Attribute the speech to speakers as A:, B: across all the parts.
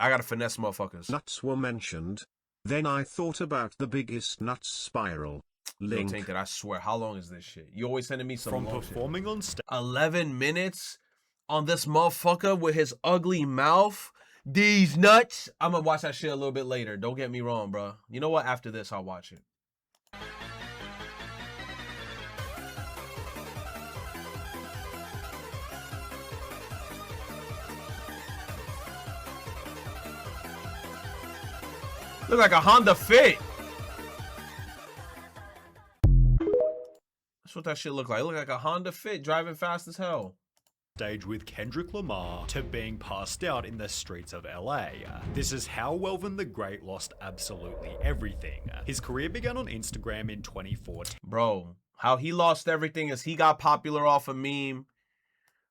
A: I gotta finesse motherfuckers.
B: Nuts were mentioned. Then I thought about the biggest nuts spiral. Link.
A: Yo, Tainted, I swear, how long is this shit? You always sending me some
C: From
A: long
C: performing
A: shit.
C: on stage.
A: 11 minutes on this motherfucker with his ugly mouth. These nuts. I'm gonna watch that shit a little bit later. Don't get me wrong, bro. You know what? After this, I'll watch it. Look like a Honda Fit. That's what that shit look like. It look like a Honda Fit driving fast as hell.
C: Stage with Kendrick Lamar to being passed out in the streets of LA. This is how Welvin the Great lost absolutely everything. His career began on Instagram in 2014.
A: Bro, how he lost everything is he got popular off a meme.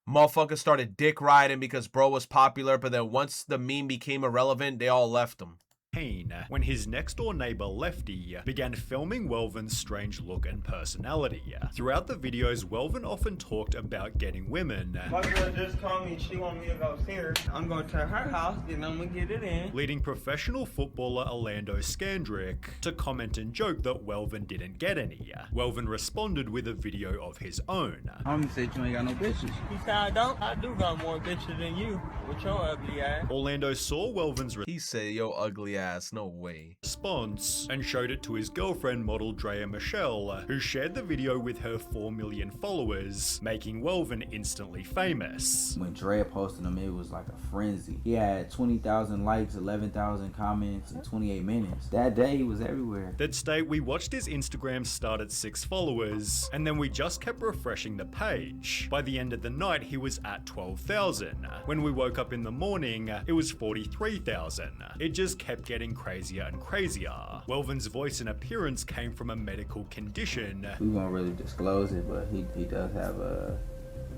A: Motherfuckers started dick riding because bro was popular, but then once the meme became irrelevant, they all left him.
C: When his next door neighbor Lefty began filming Welvin's strange look and personality. Throughout the videos, Welvin often talked about getting women.
D: My girl just called me, she want me to go see her. I'm going to her house, then I'm gonna get it in.
C: Leading professional footballer Orlando Scandrick to comment and joke that Welvin didn't get any. Welvin responded with a video of his own.
D: Homie said you ain't got no bitches. He said I don't. I do got more bitches than you with your ugly ass.
C: Orlando saw Welvin's
A: He said, yo, ugly ass, no way.
C: response and showed it to his girlfriend model Drea Michelle, who shared the video with her 4 million followers, making Welvin instantly famous.
E: When Drea posted him, it was like a frenzy. He had 20,000 likes, 11,000 comments in 28 minutes. That day, he was everywhere.
C: That state, we watched his Instagram start at 6 followers, and then we just kept refreshing the page. By the end of the night, he was at 12,000. When we woke up in the morning, it was 43,000. It just kept getting crazier and crazier. Welvin's voice and appearance came from a medical condition.
E: We won't really disclose it, but he does have a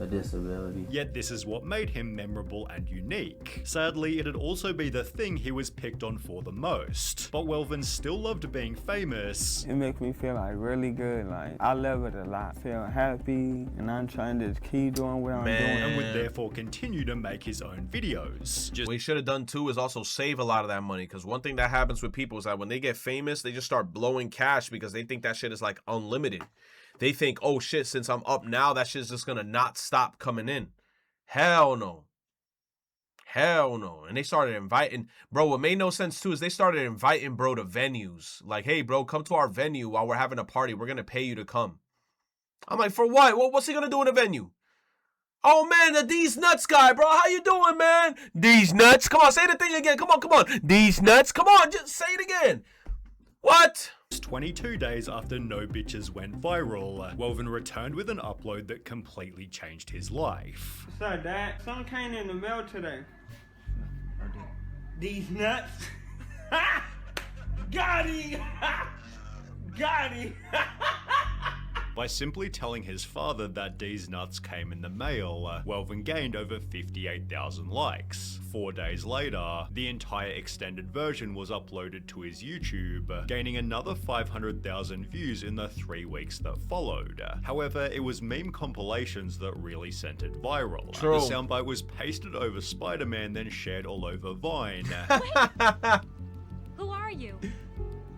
E: disability.
C: Yet this is what made him memorable and unique. Sadly, it'd also be the thing he was picked on for the most. But Welvin still loved being famous.
D: It makes me feel like really good. Like I love it a lot. Feel happy, and I'm trying to keep doing what I'm doing.
C: And would therefore continue to make his own videos.
A: What he should have done too is also save a lot of that money, because one thing that happens with people is that when they get famous, they just start blowing cash because they think that shit is like unlimited. They think, oh shit, since I'm up now, that shit's just gonna not stop coming in. Hell no. Hell no. And they started inviting, bro, what made no sense too is they started inviting bro to venues. Like, hey bro, come to our venue while we're having a party. We're gonna pay you to come. I'm like, for what? What's he gonna do in a venue? Oh man, the Deez nuts guy, bro. How you doing, man? Deez nuts. Come on, say the thing again. Come on, come on. Deez nuts. Come on, just say it again. What?
C: 22 days after No Bitches went viral, Welvin returned with an upload that completely changed his life.
D: What's up, Dad? Something came in the mail today. These nuts. Got him. Got him.
C: By simply telling his father that Deez nuts came in the mail, Welvin gained over 58,000 likes. 4 days later, the entire extended version was uploaded to his YouTube, gaining another 500,000 views in the 3 weeks that followed. However, it was meme compilations that really sent it viral.
A: True.
C: The soundbite was pasted over Spider-Man, then shared all over Vine.
F: Who are you?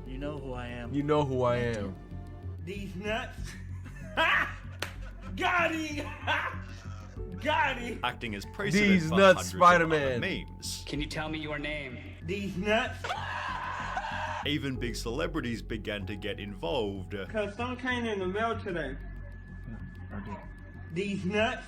D: You know who I am.
A: You know who I am.
D: These nuts. Got him. Got him.
C: Acting as precedent
A: Deez
C: for
A: nuts,
C: hundreds of
A: Spider-Man.
C: other memes.
G: Can you tell me your name?
D: These nuts.
C: Even big celebrities began to get involved.
D: Cause something came in the mail today. These nuts.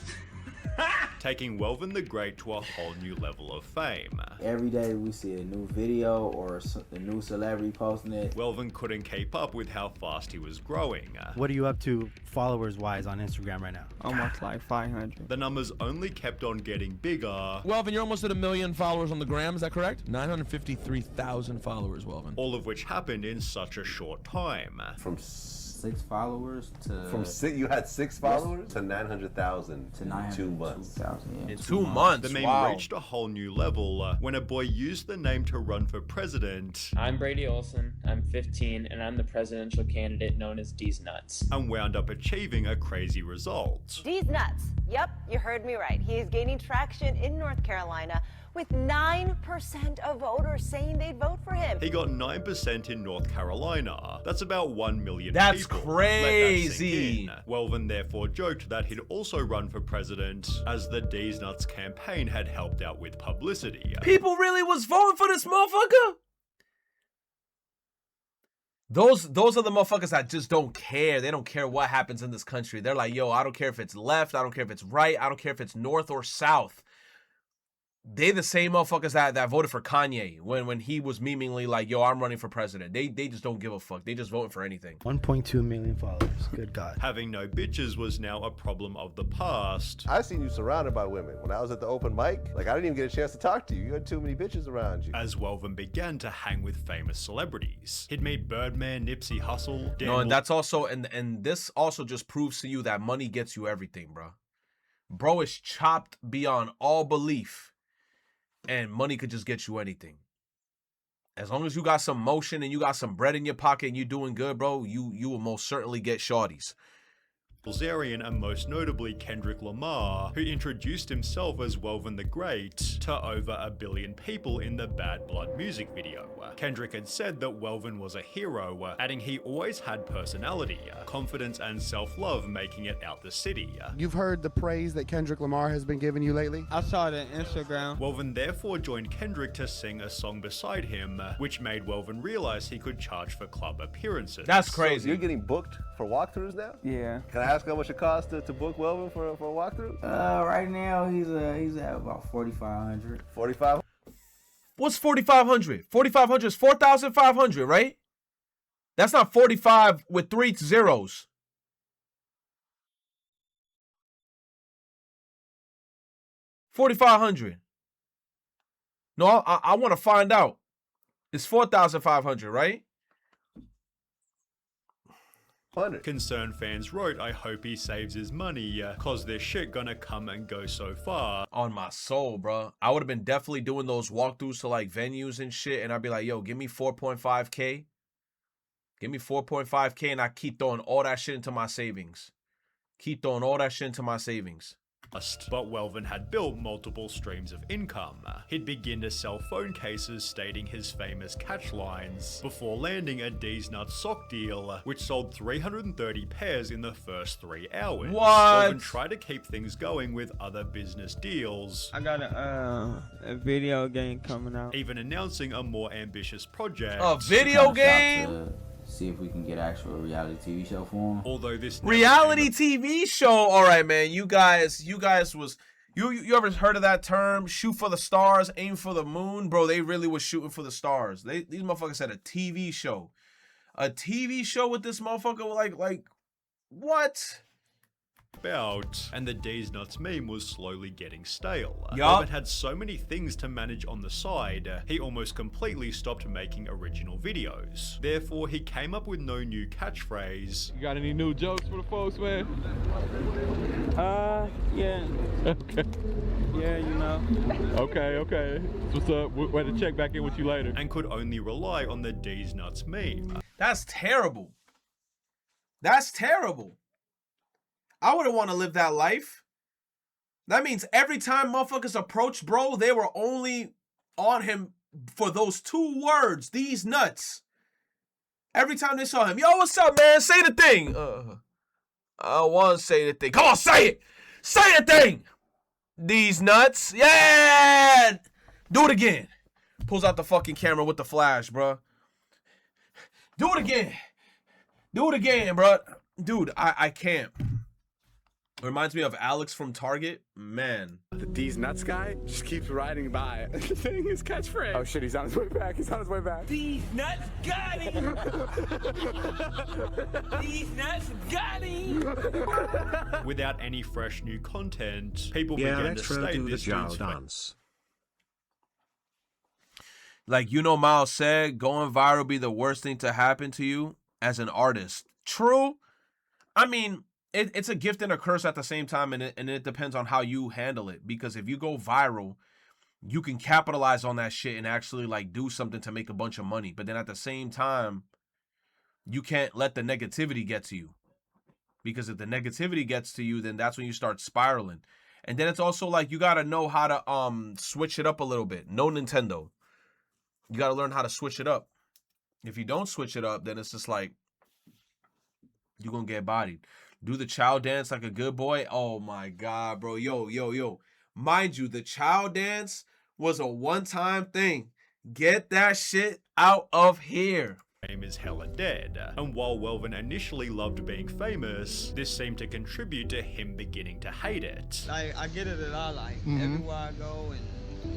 C: Taking Welvin the Great to a whole new level of fame.
E: Every day we see a new video or a new celebrity posting it.
C: Welvin couldn't keep up with how fast he was growing.
H: What are you up to followers-wise on Instagram right now?
D: Almost like 500.
C: The numbers only kept on getting bigger.
I: Welvin, you're almost at 1 million followers on the gram, is that correct? 953,000 followers, Welvin.
C: All of which happened in such a short time.
E: From 6 followers to
J: you had 6 followers to 900,000
E: to
J: in 2 months.
E: 902,000, yeah.
A: In 2 months.
C: The meme
A: Wow.
C: reached a whole new level when a boy used the name to run for president.
K: I'm Brady Olson, I'm 15, and I'm the presidential candidate known as Deez Nuts.
C: And wound up achieving a crazy result.
L: Deez Nuts. Yep, you heard me right. He is gaining traction in North Carolina
F: with 9% of voters saying they'd vote for him.
C: He got 9% in North Carolina. That's about 1 million
A: That's
C: people.
A: crazy.
C: Let that sink in. Welvin therefore joked that he'd also run for president, as the Deez Nuts campaign had helped out with publicity.
A: People really was voting for this motherfucker? Those are the motherfuckers that just don't care. They don't care what happens in this country. They're like, yo, I don't care if it's left. I don't care if it's right. I don't care if it's north or south. They the same motherfuckers that voted for Kanye when he was memeingly like, yo, I'm running for president. They just don't give a fuck. They just voting for anything.
H: 1.2 million followers. Good God.
C: Having no bitches was now a problem of the past.
J: I seen you surrounded by women. When I was at the open mic, like I didn't even get a chance to talk to you. You had too many bitches around you.
C: As Welvin began to hang with famous celebrities. He'd meet Birdman, Nipsey Hussle,
A: No, and that's also, and this also just proves to you that money gets you everything, bro. Bro is chopped beyond all belief. And money could just get you anything. As long as you got some motion and you got some bread in your pocket and you doing good, bro, you will most certainly get shorties.
C: Bilzerian, and most notably Kendrick Lamar, who introduced himself as Welvin the Great to over 1 billion people in the Bad Blood music video. Kendrick had said that Welvin was a hero, adding he always had personality, confidence and self-love making it out the city.
G: You've heard the praise that Kendrick Lamar has been giving you lately?
D: I saw it on Instagram.
C: Welvin therefore joined Kendrick to sing a song beside him, which made Welvin realize he could charge for club appearances.
A: That's
J: So
A: crazy.
J: you're getting booked for walkthroughs now?
D: Yeah.
J: Can I ask how much it costs to book Welvin for a walkthrough?
E: Right now he's at about 4,500.
J: 45.
A: What's 4,500? 4,500 is 4,500, right? That's not 45 with 3 zeros. $4,500. No, I want to find out. It's 4,500, right?
C: Concerned fans wrote, I hope he saves his money, cause this shit gonna come and go so far.
A: On my soul, bro. I would have been definitely doing those walkthroughs to like venues and shit, and I'd be like, yo, give me 4.5K. Give me 4.5K, and I keep throwing all that shit into my savings. Keep throwing all that shit into my savings.
C: But Welvin had built multiple streams of income. He'd begin to sell phone cases stating his famous catch lines, before landing a Deez Nuts sock deal, which sold 330 pairs in the first 3 hours.
A: What?
C: Welvin tried to keep things going with other business deals.
D: I got a video game coming out.
C: Even announcing a more ambitious project.
A: A video game?
E: To see if we can get actual reality TV show for him.
C: Although this
A: Reality TV show. All right, man. You guys was you ever heard of that term? Shoot for the stars, aim for the moon, bro. They really was shooting for the stars. These motherfuckers had a TV show. A TV show with this motherfucker, like what?
C: And the Deez Nuts meme was slowly getting stale.
A: Yup.
C: Welvin had so many things to manage on the side, he almost completely stopped making original videos. Therefore, he came up with no new catchphrase.
L: You got any new jokes for the folks, man?
D: Yeah.
L: Okay.
D: Yeah, you know.
L: Okay. What's up? We're to check back in with you later.
C: And could only rely on the Deez Nuts meme.
A: That's terrible. That's terrible. I wouldn't want to live that life. That means every time motherfuckers approach, bro, they were only on him for those 2 words, these nuts. Every time they saw him, yo, what's up, man? Say the thing. I want to say the thing. Come on, say it. Say the thing. These nuts. Yeah. Do it again. Pulls out the fucking camera with the flash, bro. Do it again. Do it again, bro. Dude, I can't. It reminds me of Alex from Target. Man.
M: The Deez Nuts guy just keeps riding by, saying his catchphrase. Oh shit, he's on his way back. He's on his way back.
N: Deez Nuts got him. Deez Nuts got him.
C: Without any fresh new content, people
B: Yeah,
C: began
B: let's
C: to state
B: do the
C: this
B: Jow
C: dude's
B: dance.
A: Like, Miles said, going viral be the worst thing to happen to you as an artist. True. I mean, it's a gift and a curse at the same time, and it depends on how you handle it. Because if you go viral, you can capitalize on that shit and actually like do something to make a bunch of money. But then at the same time, you can't let the negativity get to you. Because if the negativity gets to you, then that's when you start spiraling. And then it's also like you gotta know how to switch it up a little bit. No Nintendo. You gotta learn how to switch it up. If you don't switch it up, then it's just like you're gonna get bodied. Do the child dance like a good boy. Oh my god, bro. Yo. Mind you, the child dance was a one-time thing. Get that shit out of here.
C: Fame is hella dead, and while Welvin initially loved being famous, this seemed to contribute to him beginning to hate it.
O: Like, I get it a lot, like, everywhere I go, and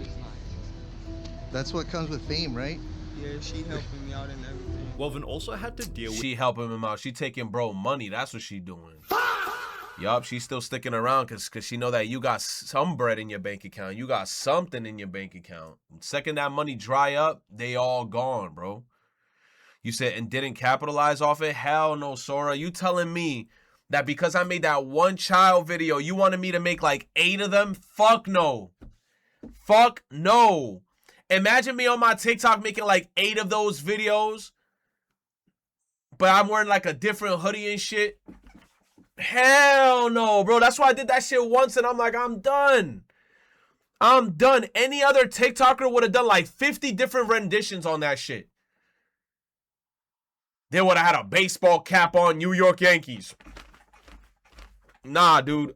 O: it's like...
P: That's what comes with fame, right?
O: Yeah, she helping me out and everything.
C: Welvin also had to deal with...
A: She helping him out. She taking bro money. That's what she doing. Yup, she's still sticking around because she know that you got some bread in your bank account. You got something in your bank account. Second that money dry up, they all gone, bro. You said, and didn't capitalize off it? Hell no, Sora. You telling me that because I made that one child video, you wanted me to make like 8 of them? Fuck no. Fuck no. Imagine me on my TikTok making like 8 of those videos, but I'm wearing like a different hoodie and shit. Hell no, bro. That's why I did that shit once and I'm like, I'm done. I'm done. Any other TikToker would have done like 50 different renditions on that shit. They would have had a baseball cap on, New York Yankees. Nah, dude.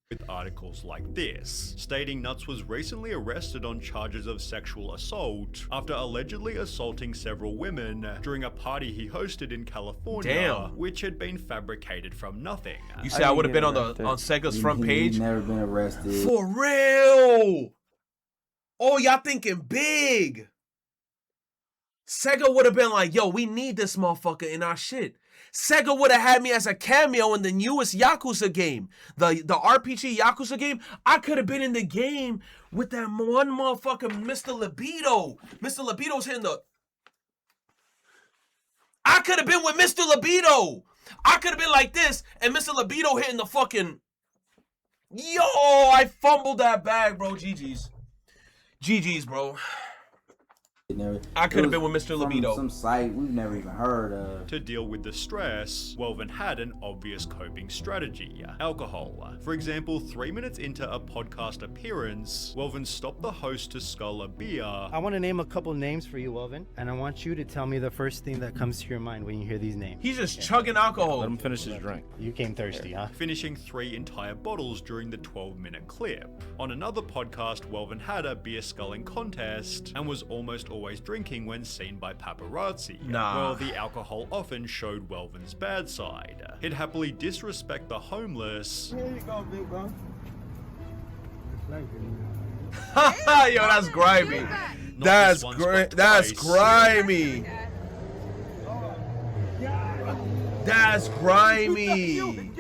C: With articles like this, stating Nuts was recently arrested on charges of sexual assault after allegedly assaulting several women during a party he hosted in California,
A: Damn.
C: which had been fabricated from nothing.
A: You said I would have been on Sega's front page?
E: He's never been arrested.
A: For real? Oh, y'all thinking big. Sega would have been like, yo, we need this motherfucker in our shit. Sega would have had me as a cameo in the newest Yakuza game. The RPG Yakuza game. I could have been in the game with that one motherfucker, Mr. Libido. Mr. Libido's hitting the... I could have been with Mr. Libido. I could have been like this, and Mr. Libido hitting the fucking... Yo, I fumbled that bag, bro. GG's. GG's, bro. I could have been with Mr. Libido.
E: Some site we've never even heard of.
C: To deal with the stress, Welvin had an obvious coping strategy: alcohol. For example, 3 minutes into a podcast appearance, Welvin stopped the host to scull a beer.
H: I want to name a couple names for you, Welvin, and I want you to tell me the first thing that comes to your mind when you hear these names.
A: He's just chugging alcohol.
Q: Let him finish his drink.
H: You came thirsty, huh?
C: Finishing 3 entire bottles during the 12-minute clip. On another podcast, Welvin had a beer sculling contest and was almost always drinking when seen by paparazzi. Well, the alcohol often showed Welvin's bad side. He'd happily disrespect the homeless.
O: Here you go, big bro.
A: Yo, that's grimy. That's grimy. That's grimy.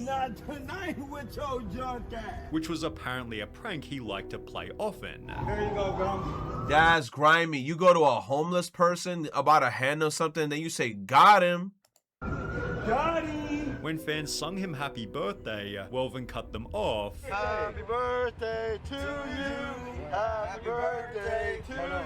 O: Not tonight with your junk ass.
C: Which was apparently a prank he liked to play often.
O: There you go, bro.
A: That's grimy. You go to a homeless person about a hand or something, then you say, got him.
O: Got him.
C: When fans sung him happy birthday, Welvin cut them off.
O: Happy birthday to you. Happy birthday to you.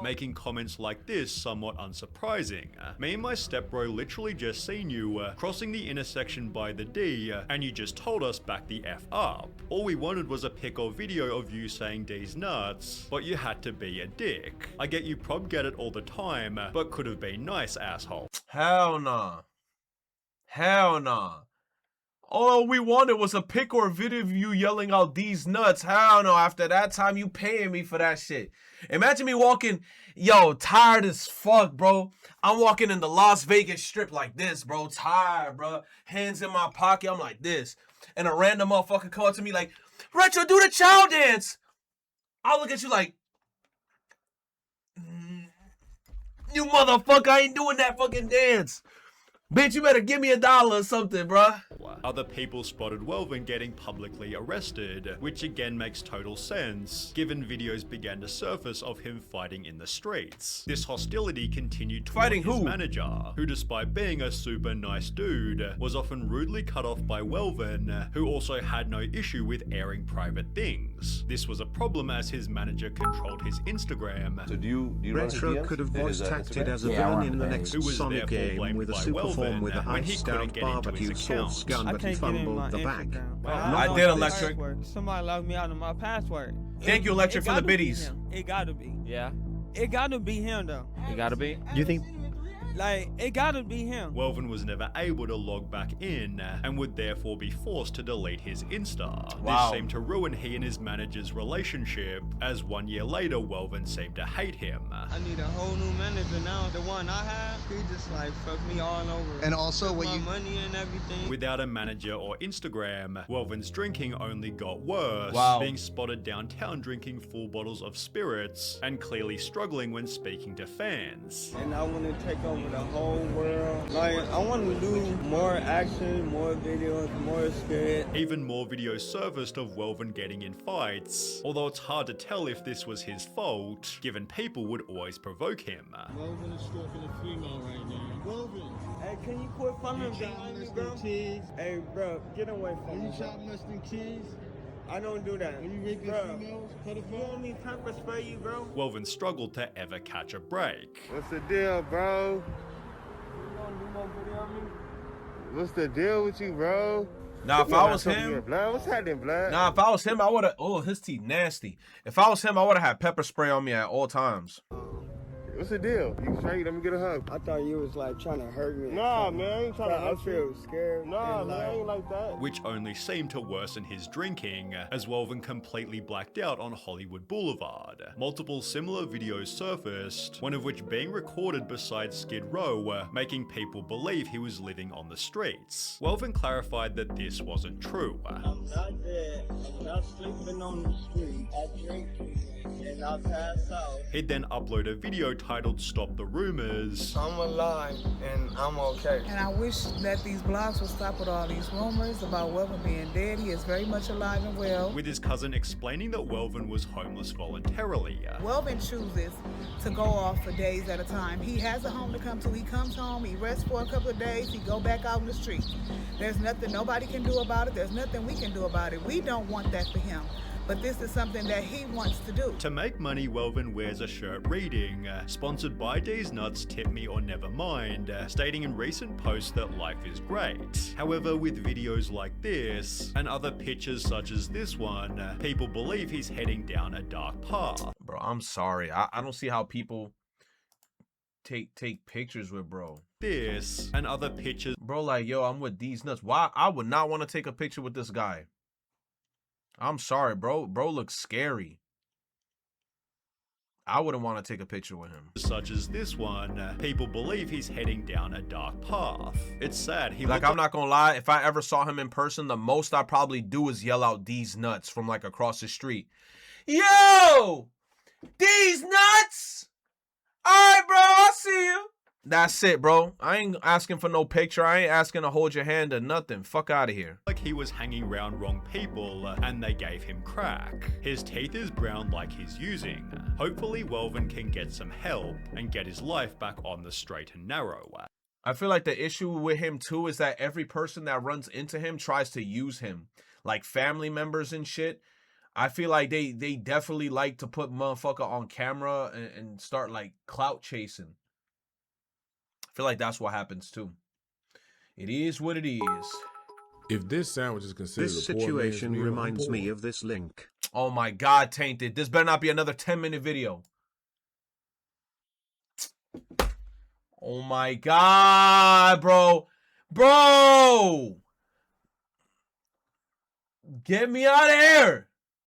C: Making comments like this somewhat unsurprising. Me and my stepbro literally just seen you crossing the intersection by the D, and you just told us back the F up. All we wanted was a pic or video of you saying D's nuts, but you had to be a dick. I get you prob get it all the time, but could have been nice, asshole.
A: Hell nah. Hell nah. All we wanted was a pic or a video of you yelling out these nuts. Hell no. After that time, you paying me for that shit. Imagine me walking, yo, tired as fuck, bro. I'm walking in the Las Vegas Strip like this, bro. Tired, bro. Hands in my pocket. I'm like this. And a random motherfucker come up to me like, Retro, do the child dance. I'll look at you like, you motherfucker, I ain't doing that fucking dance. Bitch, you better give me $1 or something, bruh.
C: Other people spotted Welvin getting publicly arrested, which again makes total sense, given videos began to surface of him fighting in the streets. This hostility continued toward his manager, who despite being a super nice dude, was often rudely cut off by Welvin, who also had no issue with airing private things. This was a problem as his manager controlled his Instagram.
J: So do you
B: Retro could have voice acted as a villain in the next Sonic game with a super uniform with a
C: when he couldn't
B: high-styled
C: get into
B: barbecue
C: his
B: sauce
C: account.
B: gun,
D: I
B: but he
D: can't get in my
B: fumbled the bag.
D: Instagram.
A: I did electric.
D: Somebody locked me out of my password.
A: Thank you, electric, for the
D: gotta be
A: biddies.
D: him. It gotta be.
P: Yeah.
D: It gotta be him though.
P: It gotta be.
H: Do you think?
D: Like, it gotta be him.
C: Welvin was never able to log back in and would therefore be forced to delete his Insta.
A: Wow.
C: This seemed to ruin he and his manager's relationship, as 1 year later Welvin seemed to hate him.
D: I need a whole new manager now. The one I have, he just like fucked me all over.
G: And also
D: Took
G: when
D: my
G: you
D: money and everything.
C: Without a manager or Instagram, Welvin's drinking only got worse,
A: Wow.
C: being spotted downtown drinking full bottles of spirits and clearly struggling when speaking to fans.
D: And I want to take over the whole world. Like, I want to do more action, more videos, more skit.
C: Even more videos surfaced of Welvin getting in fights, although it's hard to tell if this was his fault, given people would always provoke him.
O: Welvin is stalking a female right now. Welvin.
D: Hey, can you quit following me, bro? Hey, bro, get away from me.
O: You shoplifting kids?
D: I don't do that.
O: When you raping
D: Bro,
O: females?
D: you want me pepper spray you, bro?
C: Welvin struggled to ever catch a break.
O: What's the deal, bro?
D: You gonna do more video on me?
O: What's the deal with you, bro?
A: Now, if I was him,
O: Blood, what's happening, blood?
A: if I was him, I would have. Oh, his teeth nasty. If I was him, I would have had pepper spray on me at all times.
O: What's the deal? You straight? Let me get a hug.
D: I thought you was like trying to hurt me.
O: Nah, man, I ain't trying to
D: I
O: hurt you.
D: feel scared.
O: Nah,
D: and,
O: man, I ain't like that.
C: Which only seemed to worsen his drinking, as Welvin completely blacked out on Hollywood Boulevard. Multiple similar videos surfaced, one of which being recorded beside Skid Row, making people believe he was living on the streets. Welvin clarified that this wasn't true.
D: I'm not dead. I'm not sleeping on the street. I drink and I pass out.
C: He'd then upload a video titled Stop the Rumors.
D: I'm alive and I'm okay.
Q: And I wish that these blogs would stop with all these rumors about Welvin being dead. He is very much alive and well.
C: With his cousin explaining that Welvin was homeless voluntarily.
Q: Welvin chooses to go off for days at a time. He has a home to come to. He comes home, he rests for a couple of days, he go back out in the street. There's nothing nobody can do about it. There's nothing we can do about it. We don't want that for him. But this is something that he wants to do.
C: To make money, Welvin wears a shirt reading, sponsored by Deez Nuts, Tip Me or Never Mind, stating in recent posts that life is great. However, with videos like this, and other pictures such as this one, people believe he's heading down a dark path.
A: Bro, I'm sorry. I don't see how people take pictures with bro.
C: This, and other pictures.
A: Bro, like, yo, I'm with Deez Nuts. Why? I would not want to take a picture with this guy. I'm sorry, bro. Bro looks scary. I wouldn't want to take a picture with him.
C: Such as this one, people believe he's heading down a dark path. It's sad.
A: I'm not gonna lie. If I ever saw him in person, the most I probably do is yell out Deez Nuts from like across the street. Yo! Deez Nuts! Alright, bro, I see you. That's it, bro. I ain't asking for no picture. I ain't asking to hold your hand or nothing. Fuck out of here.
C: Like he was hanging around wrong people and they gave him crack. His teeth is brown like he's using. Hopefully Welvin can get some help and get his life back on the straight and narrow.
A: I feel like the issue with him too is that every person that runs into him tries to use him. Like family members and shit. I feel like they definitely like to put motherfucker on camera and start like clout chasing. I feel like that's what happens too. It is what it is.
R: If this sandwich is considered
B: This
R: a poor man's
B: situation
R: meal,
B: reminds
R: I'm
B: me
R: poor.
B: of this link.
A: Oh my God, Tainted. This better not be another 10-minute video. Oh my God, bro. Bro! Get me out of here!